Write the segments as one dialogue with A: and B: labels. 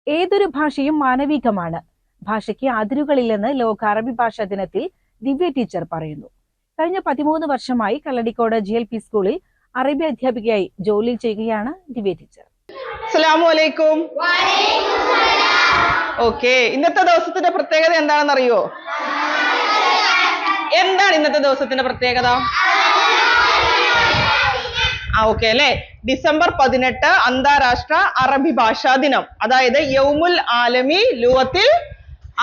A: ഏതൊരു ഭാഷയും മാനവികമാണ്. ഭാഷയ്ക്ക് അതിരുകളില്ലെന്ന് ലോക അറബി ഭാഷാ ദിനത്തിൽ ദിവ്യ ടീച്ചർ പറയുന്നു. കഴിഞ്ഞ 13 വർഷമായി കല്ലടിക്കോട് GLP സ്കൂളിൽ അറബി അധ്യാപികയായി ജോലി ചെയ്യുകയാണ് ദിവ്യ ടീച്ചർ.
B: അസ്സലാമു അലൈക്കും. ഓക്കെ, ഇന്നത്തെ ദിവസത്തിന്റെ പ്രത്യേകത എന്താണെന്ന് അറിയോ? എന്താണ് ഇന്നത്തെ ദിവസത്തിന്റെ പ്രത്യേകത? ഓക്കെ അല്ലെ, ഡിസംബർ 18 അന്താരാഷ്ട്ര അറബി ഭാഷാ ദിനം, അതായത് യൗമുൽ ആലമി ലുഗത്തിൽ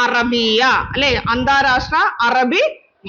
B: അറബിയ അല്ലെ, അന്താരാഷ്ട്ര അറബി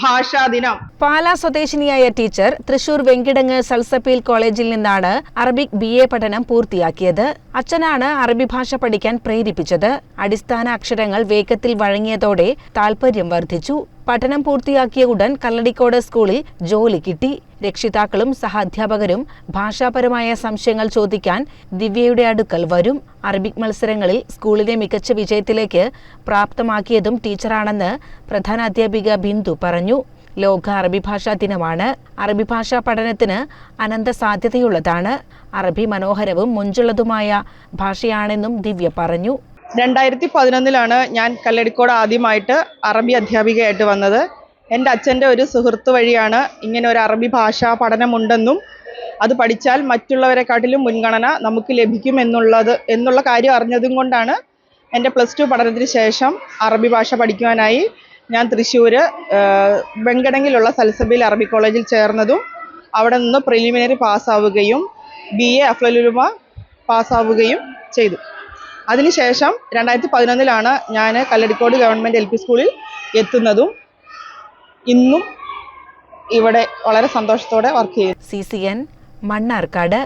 B: ഭാഷാ ദിനം.
A: പാലാ സ്വദേശിനിയായ ടീച്ചർ തൃശൂർ വെങ്കിടങ്ങ് സൽസപ്പീൽ കോളേജിൽ നിന്നാണ് അറബിക് BA പഠനം പൂർത്തിയാക്കിയത്. അച്ഛനാണ് അറബി ഭാഷ പഠിക്കാൻ പ്രേരിപ്പിച്ചത്. അടിസ്ഥാന അക്ഷരങ്ങൾ വേഗത്തിൽ വഴങ്ങിയതോടെ താൽപര്യം വർദ്ധിച്ചു. പഠനം പൂർത്തിയാക്കിയ ഉടൻ കല്ലടിക്കോട് സ്കൂളിൽ ജോലി കിട്ടി. രക്ഷിതാക്കളും സഹാധ്യാപകരും ഭാഷാപരമായ സംശയങ്ങൾ ചോദിക്കാൻ ദിവ്യയുടെ അടുക്കൽ വരും. അറബിക് മത്സരങ്ങളിൽ സ്കൂളിനെ മികച്ച വിജയത്തിലേക്ക് പ്രാപ്തമാക്കിയതും ടീച്ചറാണെന്ന് പ്രധാനാധ്യാപിക ബിന്ദു പറഞ്ഞു. ലോക അറബി ഭാഷാ ദിനമാണ്. അറബി ഭാഷാ പഠനത്തിന് അനന്ത സാധ്യതയുള്ളതാണ്. അറബി മനോഹരവും മുഞ്ചുള്ളതുമായ ഭാഷയാണെന്നും ദിവ്യ പറഞ്ഞു.
B: 2011 ഞാൻ കല്ലടിക്കോട് ആദ്യമായിട്ട് അറബി അധ്യാപികയായിട്ട് വന്നത്. എൻ്റെ അച്ഛൻ്റെ ഒരു സുഹൃത്ത് വഴിയാണ് ഇങ്ങനെ ഒരു അറബി ഭാഷാ പഠനമുണ്ടെന്നും അത് പഠിച്ചാൽ മറ്റുള്ളവരെക്കാട്ടിലും മുൻഗണന നമുക്ക് ലഭിക്കും എന്നുള്ള കാര്യം അറിഞ്ഞതും കൊണ്ടാണ് എൻ്റെ +2 പഠനത്തിന് ശേഷം അറബി ഭാഷ പഠിക്കുവാനായി ഞാൻ തൃശ്ശൂർ വെങ്കടങ്ങിലുള്ള സൽസബീൽ അറബി കോളേജിൽ ചേർന്നതും അവിടെ നിന്ന് പ്രിലിമിനറി പാസ്സാവുകയും BA അഫ്ലലുലുമ പാസ്സാവുകയും ചെയ്തു. അതിനുശേഷം 2011 ഞാൻ കല്ലടിക്കോട് ഗവൺമെൻറ് LP സ്കൂളിൽ എത്തുന്നതും ഇന്നും ഇവിടെ വളരെ സന്തോഷത്തോടെ വർക്ക് ചെയ്യുന്നു.
A: CCN മണ്ണാർക്കാട്.